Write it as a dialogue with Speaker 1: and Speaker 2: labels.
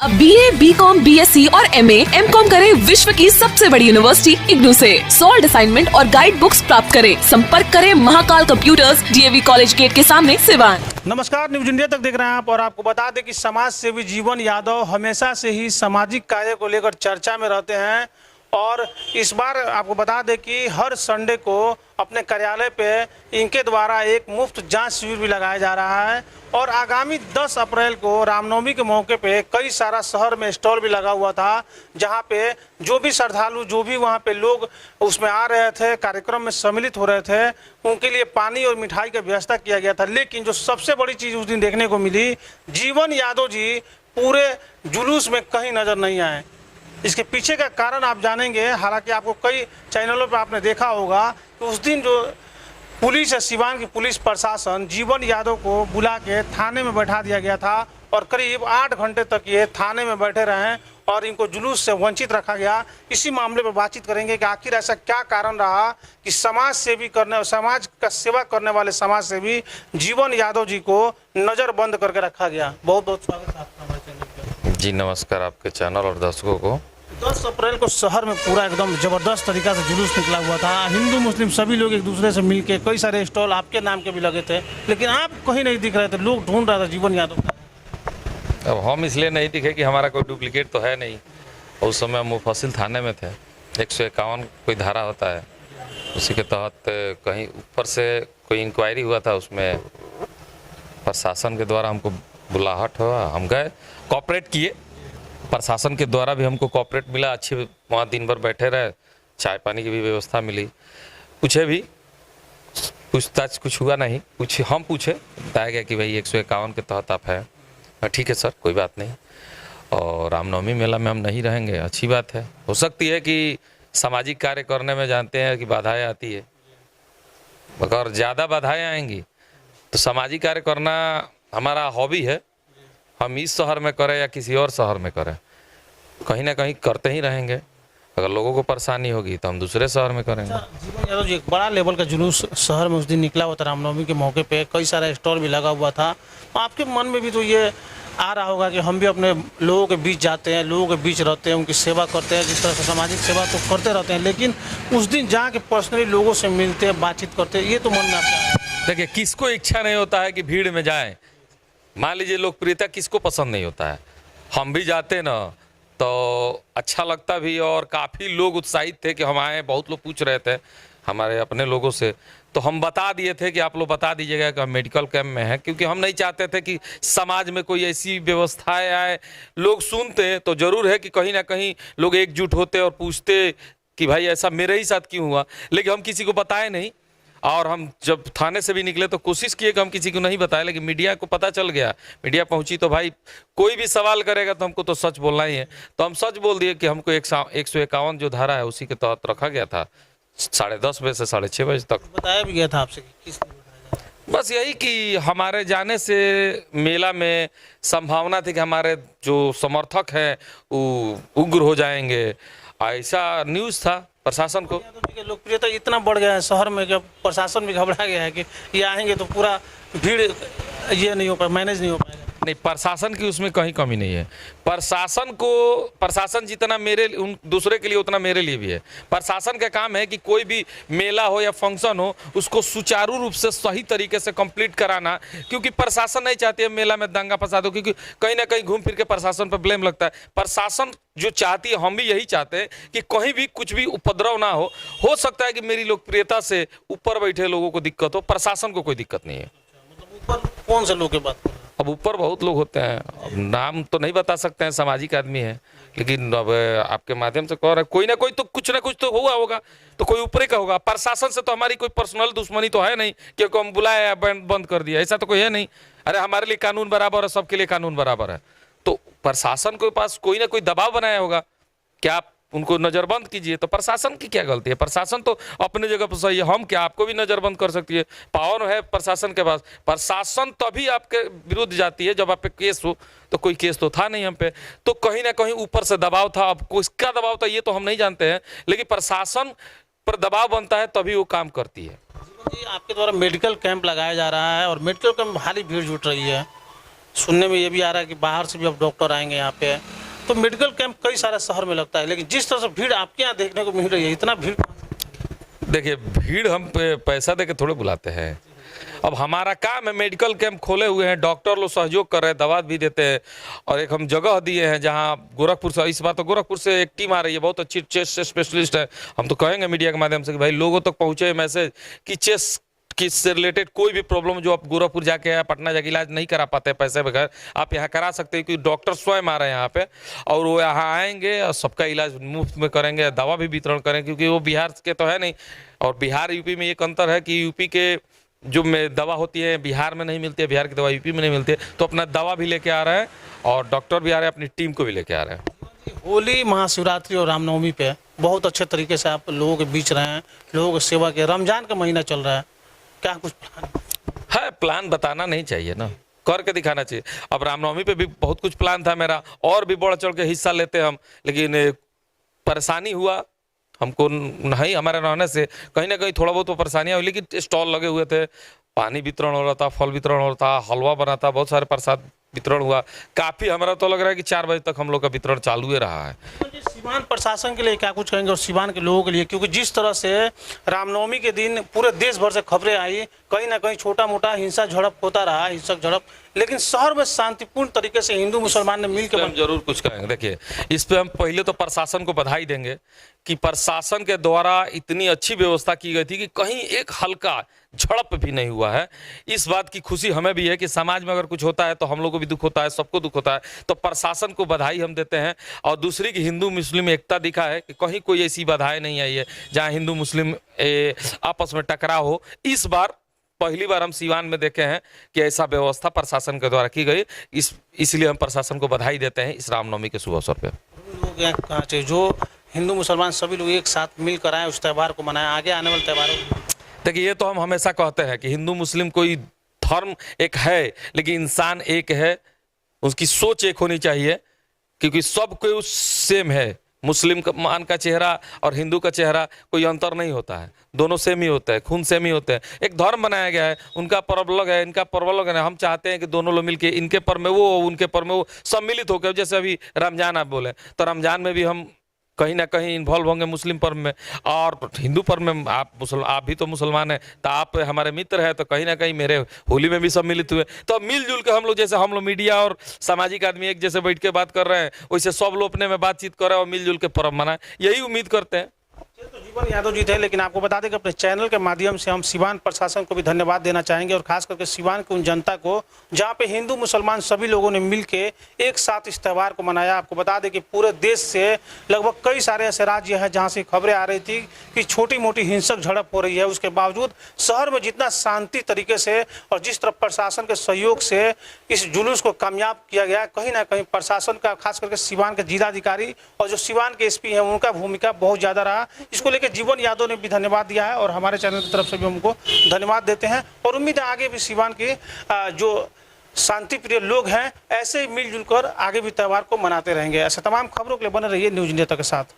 Speaker 1: अब BA, BCom, BSc और MA, MCom करें विश्व की सबसे बड़ी यूनिवर्सिटी इग्नू से। सॉल्ड असाइनमेंट और गाइड बुक्स प्राप्त करें। संपर्क करें Mahakal computers, DAV college gate के सामने, सिवान।
Speaker 2: नमस्कार, न्यूज इंडिया तक देख रहे हैं आप और आपको बता दें कि समाज सेवी जीवन यादव हमेशा से ही सामाजिक कार्य को लेकर चर्चा में रहते हैं और इस बार आपको बता दें कि हर संडे को अपने कार्यालय पे इनके द्वारा एक मुफ्त जांच शिविर भी लगाया जा रहा है और आगामी 10 अप्रैल को रामनवमी के मौके पे कई सारा शहर में स्टॉल भी लगा हुआ था, जहां पे जो भी श्रद्धालु जो भी वहां पे लोग उसमें आ रहे थे, कार्यक्रम में सम्मिलित हो रहे थे, उनके लिए पानी और मिठाई का व्यवस्था किया गया था। लेकिन जो सबसे बड़ी चीज़ उस दिन देखने को मिली, जीवन यादव जी पूरे जुलूस में कहीं नज़र नहीं आए। इसके पीछे का कारण आप जानेंगे। हालांकि आपको कई चैनलों पर आपने देखा होगा कि उस दिन जो पुलिस है, सिवान की पुलिस प्रशासन जीवन यादव को बुला के थाने में बैठा दिया गया था और करीब 8 घंटे तक ये थाने में बैठे रहे और इनको जुलूस से वंचित रखा गया। इसी मामले पर बातचीत करेंगे कि आखिर ऐसा क्या कारण रहा कि समाज सेवी करने और समाज का सेवा करने वाले समाज सेवी जीवन यादव जी को नज़रबंद करके रखा गया। बहुत बहुत स्वागत है आपका हमारे चैनल पर।
Speaker 3: जी नमस्कार आपके चैनल और दर्शकों को।
Speaker 2: 10 अप्रैल को शहर में पूरा एकदम ज़बरदस्त तरीका से जुलूस निकला हुआ था। हिंदू मुस्लिम सभी लोग एक दूसरे से मिलके, कई सारे स्टॉल आपके नाम के भी लगे थे, लेकिन आप कहीं नहीं दिख रहे थे। लोग ढूंढ रहा था जीवन यादव का।
Speaker 3: अब हम इसलिए नहीं दिखे कि हमारा कोई डुप्लीकेट तो है नहीं। उस समय हम मुफस्सिल थाने में थे। 151 कोई धारा होता है, उसी के तहत कहीं ऊपर से कोई इंक्वायरी हुआ था, उसमें प्रशासन के द्वारा हमको बुलाहट हुआ, हम गए, कोऑपरेट किए। प्रशासन के द्वारा भी हमको कोऑपरेट मिला, अच्छे वहाँ दिन भर बैठे रहे, चाय पानी की भी व्यवस्था मिली। पूछे भी, पूछताछ कुछ हुआ नहीं, हम पूछे, बताया गया कि भाई 151 के तहत आप हैं। ठीक है सर, कोई बात नहीं। और रामनवमी मेला में हम नहीं रहेंगे, अच्छी बात है। हो सकती है कि सामाजिक कार्य करने में जानते हैं कि बाधाएं आती है, अगर ज़्यादा बाधाएं आएंगी तो सामाजिक कार्य करना हमारा हॉबी है। हम इस शहर में करें या किसी और शहर में करें, कहीं ना कहीं करते ही रहेंगे। अगर लोगों को परेशानी होगी तो हम दूसरे शहर में करेंगे।
Speaker 2: जीवन यादव जी, एक बड़ा लेवल का जुलूस शहर में उस दिन निकला हुआ था। रामनवमी के मौके पे कई सारा स्टॉल भी लगा हुआ था। आपके मन में भी तो ये आ रहा होगा कि हम भी अपने लोगों के बीच जाते हैं, लोगों के बीच रहते हैं, उनकी सेवा करते हैं। जिस तरह से सामाजिक सेवा तो करते रहते हैं, लेकिन उस दिन जाके पर्सनली लोगों से मिलते हैं, बातचीत करते हैं, ये तो मन में आता है।
Speaker 3: देखिए, किसको इच्छा नहीं होता है कि भीड़ में जाएं। मान लीजिए लोकप्रियता किसको पसंद नहीं होता है। हम भी जाते ना तो अच्छा लगता भी, और काफ़ी लोग उत्साहित थे कि हम आए। बहुत लोग पूछ रहे थे हमारे अपने लोगों से, तो हम बता दिए थे कि आप लोग बता दीजिएगा कि हम मेडिकल कैंप में हैं, क्योंकि हम नहीं चाहते थे कि समाज में कोई ऐसी व्यवस्थाएं आए। लोग सुनते तो ज़रूर है कि कहीं ना कहीं लोग एकजुट होते और पूछते कि भाई ऐसा मेरे ही साथ क्यों हुआ, लेकिन हम किसी को बताए नहीं। और हम जब थाने से भी निकले तो कोशिश किए कि हम किसी को नहीं बताए, लेकिन मीडिया को पता चल गया। मीडिया पहुंची तो भाई कोई भी सवाल करेगा तो हमको तो सच बोलना ही है, तो हम सच बोल दिए कि हमको 151 जो धारा है उसी के तहत रखा गया था 10:30 बजे से 6:30 बजे तक।
Speaker 2: बताया भी गया था आपसे कि किस लिए बताया जाए?
Speaker 3: बस यही कि हमारे जाने से मेला में संभावना थी कि हमारे जो समर्थक हैं वो उग्र हो जाएंगे, ऐसा न्यूज़ था। प्रशासन को
Speaker 2: लोकप्रियता इतना बढ़ गया है शहर में कि प्रशासन भी घबरा गया है कि ये आएंगे तो पूरा भीड़ ये नहीं हो पाएगा, मैनेज नहीं हो पाएगा।
Speaker 3: नहीं, प्रशासन की उसमें कहीं कमी नहीं है। प्रशासन जितना मेरे उन दूसरे के लिए उतना मेरे लिए भी है। प्रशासन का काम है कि कोई भी मेला हो या फंक्शन हो उसको सुचारू रूप से सही तरीके से कंप्लीट कराना, क्योंकि प्रशासन नहीं चाहती है मेला में दंगा फसाद हो, क्योंकि कहीं ना कहीं घूम फिर के प्रशासन पर ब्लेम लगता है। प्रशासन जो चाहती है, हम भी यही चाहते हैं कि कहीं भी कुछ भी उपद्रव ना हो सकता है कि मेरी लोकप्रियता से ऊपर बैठे लोगों को दिक्कत हो, प्रशासन को कोई दिक्कत नहीं है।
Speaker 2: मतलब ऊपर कौन से लोग की बात?
Speaker 3: अब ऊपर बहुत लोग होते हैं, अब नाम तो नहीं बता सकते हैं, सामाजिक आदमी है, लेकिन अब आपके माध्यम से कह रहे कोई ना कोई तो कुछ ना कुछ तो हुआ होगा, तो कोई ऊपर का होगा। प्रशासन से तो हमारी कोई पर्सनल दुश्मनी तो है नहीं, क्योंकि हम बुलाया या बंद कर दिया, ऐसा तो कोई है नहीं। अरे हमारे लिए कानून बराबर है, सबके लिए कानून बराबर है। तो प्रशासन के पास कोई ना कोई दबाव बनाया होगा कि आप उनको नज़रबंद कीजिए, तो प्रशासन की क्या गलती है? प्रशासन तो अपने जगह पर सही है। हम क्या आपको भी नज़रबंद कर सकती है? पावर है प्रशासन के पास। प्रशासन तभी आपके विरुद्ध जाती है जब आप पे केस हो, तो कोई केस तो था नहीं हम पे, तो कहीं ना कहीं ऊपर से दबाव था। अब किसका दबाव था ये तो हम नहीं जानते हैं, लेकिन प्रशासन पर दबाव बनता है तभी वो काम करती है।
Speaker 2: आपके द्वारा मेडिकल कैंप लगाया जा रहा है और मेडिकल कैंप में भारी भीड़ जुट रही है, सुनने में ये भी आ रहा है कि बाहर से भी अब डॉक्टर आएंगे यहाँ पे। तो मेडिकल कैंप कई सारे शहर में लगता है, लेकिन जिस तरह से भीड़ आपके यहाँ देखने को मिल रही है, इतना भीड़।
Speaker 3: देखिए, भीड़ हम पैसा दे के थोड़े बुलाते हैं। अब हमारा काम है, मेडिकल कैंप खोले हुए हैं, डॉक्टर लोग सहयोग कर रहे हैं, दवा भी देते हैं। और एक हम जगह दिए हैं जहां गोरखपुर से, इस बार तो गोरखपुर से एक टीम आ रही है, बहुत अच्छी चेस्ट स्पेशलिस्ट है। हम तो कहेंगे मीडिया के माध्यम से कि भाई लोगों तक पहुंचे मैसेज कि चेस्ट से रिलेटेड कोई भी प्रॉब्लम जो आप गोरखपुर जाके या पटना जाके इलाज नहीं करा पाते पैसे बगैर, आप यहाँ करा सकते हैं, क्योंकि डॉक्टर स्वयं आ रहे हैं यहाँ पे और वो यहाँ आएंगे और सबका इलाज मुफ्त में करेंगे, दवा भी वितरण करेंगे, क्योंकि वो बिहार के तो है नहीं। और बिहार यूपी में एक अंतर है कि यूपी के जो में दवा होती है बिहार में नहीं मिलती है, बिहार की दवा यूपी में नहीं मिलती है, तो अपना दवा भी लेके आ रहे हैं और डॉक्टर भी आ रहे हैं, अपनी टीम को भी लेके आ रहे हैं।
Speaker 2: होली, महाशिवरात्रि और रामनवमी पे बहुत अच्छे तरीके से आप लोगों के बीच रहे हैं, लोगों की सेवा के। रमजान का महीना चल रहा है, क्या कुछ प्लान
Speaker 3: है? प्लान बताना नहीं चाहिए ना, करके दिखाना चाहिए। अब रामनवमी पे भी बहुत कुछ प्लान था मेरा, और भी बढ़ चढ़ के हिस्सा लेते हम, लेकिन परेशानी हुआ हमको नहीं, हमारे रहने से कहीं ना कहीं थोड़ा बहुत तो परेशानियाँ हुई। लेकिन स्टॉल लगे हुए थे, पानी वितरण हो रहा था, फल वितरण हो रहा था, हलवा बना था, बहुत सारे प्रसाद वितरण हुआ। काफ़ी हमारा तो लग रहा है कि 4 बजे तक हम लोग का वितरण चालू ही रहा है।
Speaker 2: सीवान प्रशासन के लिए क्या कुछ कहेंगे और सीवान के लोगों के लिए, क्योंकि जिस तरह से रामनवमी के दिन पूरे देश भर से खबरें आई, कहीं ना कहीं छोटा मोटा हिंसा झड़प होता रहा, हिंसक झड़प, लेकिन शहर में शांतिपूर्ण तरीके से हिंदू मुसलमान ने मिलकर
Speaker 3: हम जरूर कुछ कहेंगे। देखिए, इस पे हम पहले तो प्रशासन को बधाई देंगे कि प्रशासन के द्वारा इतनी अच्छी व्यवस्था की गई थी कि कहीं एक हल्का झड़प भी नहीं हुआ है। इस बात की खुशी हमें भी है कि समाज में अगर कुछ होता है तो हम लोग को भी दुख होता है, सबको दुख होता है, तो प्रशासन को बधाई हम देते हैं। और दूसरी की हिंदू मुस्लिम एकता दिखा है कि कहीं कोई ऐसी बाधाएं नहीं आई है जहां हिंदू मुस्लिम आपस में टकराव हो। इस बार पहली बार हम सीवान में देखे हैं कि ऐसा व्यवस्था प्रशासन के द्वारा की गई, इसलिए हम प्रशासन को बधाई देते हैं इस रामनवमी के शुभ अवसर पर।
Speaker 2: कहना चाहिए जो हिंदू मुसलमान सभी लोग एक साथ मिलकर आए, उस त्यौहार को मनाएं, आगे आने वाले त्योहारों। देखिए,
Speaker 3: ये तो हम हमेशा कहते हैं कि हिंदू मुस्लिम कोई धर्म एक है, लेकिन इंसान एक है, उसकी सोच एक होनी चाहिए, क्योंकि सब कोई सेम है। मुस्लिम मान का चेहरा और हिंदू का चेहरा कोई अंतर नहीं होता है, दोनों सेम ही होता है, खून सेम ही होते हैं। एक धर्म बनाया गया है, उनका पर्व अलग है, इनका पर्व अलग है। हम चाहते हैं कि दोनों लोग मिलके, इनके पर्व में वो, उनके पर्व में वो, सम्मिलित होकर, जैसे अभी रमजान आप बोले, तो रमजान में भी हम कहीं ना कहीं इन्वॉल्व होंगे मुस्लिम पर्व में, और हिंदू पर्व में आप भी तो मुसलमान हैं, तो आप हमारे मित्र हैं, तो कहीं ना कहीं मेरे होली में भी सम्मिलित हुए। तो मिलजुल के हम लोग, जैसे हम लोग मीडिया और सामाजिक आदमी एक जैसे बैठ के बात कर रहे हैं, वैसे सब लोग अपने में बातचीत कर रहे हैं और मिलजुल के पर्व मनाएं, यही उम्मीद करते हैं।
Speaker 2: तो जीवन यादव जी थे, लेकिन आपको बता दें कि अपने चैनल के माध्यम से हम सीवान प्रशासन को भी धन्यवाद देना चाहेंगे, और खास करके सीवान की उन जनता को जहां पे हिंदू मुसलमान सभी लोगों ने मिलके एक साथ इस त्यौहार को मनाया। आपको बता दें कि पूरे देश से लगभग कई सारे ऐसे राज्य हैं जहां से खबरें आ रही थी कि छोटी मोटी हिंसक झड़प हो रही है, उसके बावजूद शहर में जितना शांति तरीके से और जिस तरह प्रशासन के सहयोग से इस जुलूस को कामयाब किया गया, कहीं ना कहीं प्रशासन का, खास करके सीवान के जिलाधिकारी और जो सीवान के एसपी हैं, उनका भूमिका बहुत ज़्यादा रहा। इसको लेकर जीवन यादव ने भी धन्यवाद दिया है और हमारे चैनल की तरफ से भी हमको धन्यवाद देते हैं, और उम्मीद है आगे भी सीवान के जो शांति प्रिय लोग हैं ऐसे ही मिलजुल कर आगे भी त्यौहार को मनाते रहेंगे। ऐसे तमाम खबरों के लिए बने रहिए न्यूज़ इंडिया तक के साथ।